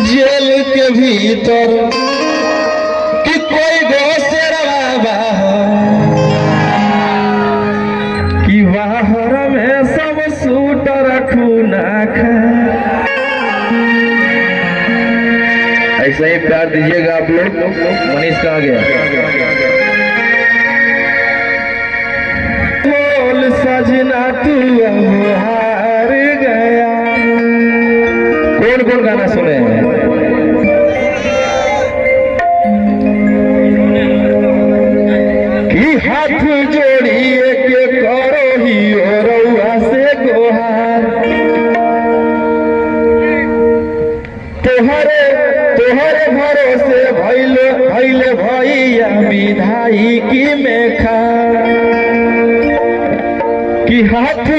जेल के भीतर कि कोई गोसेरवा कि बाहर में सब सूट रखू ना खा। ऐसा ही प्यार दीजिएगा आप लोग। मनीष कहाँ गया? बोल सजना तू हार गया। कौन कौन गाना सुने हैं? कि हाथ जोड़िए के करो ही रउआ से गोहार। तोहरे भरोसे भैले भैया विधायकी में खा। कि हाथ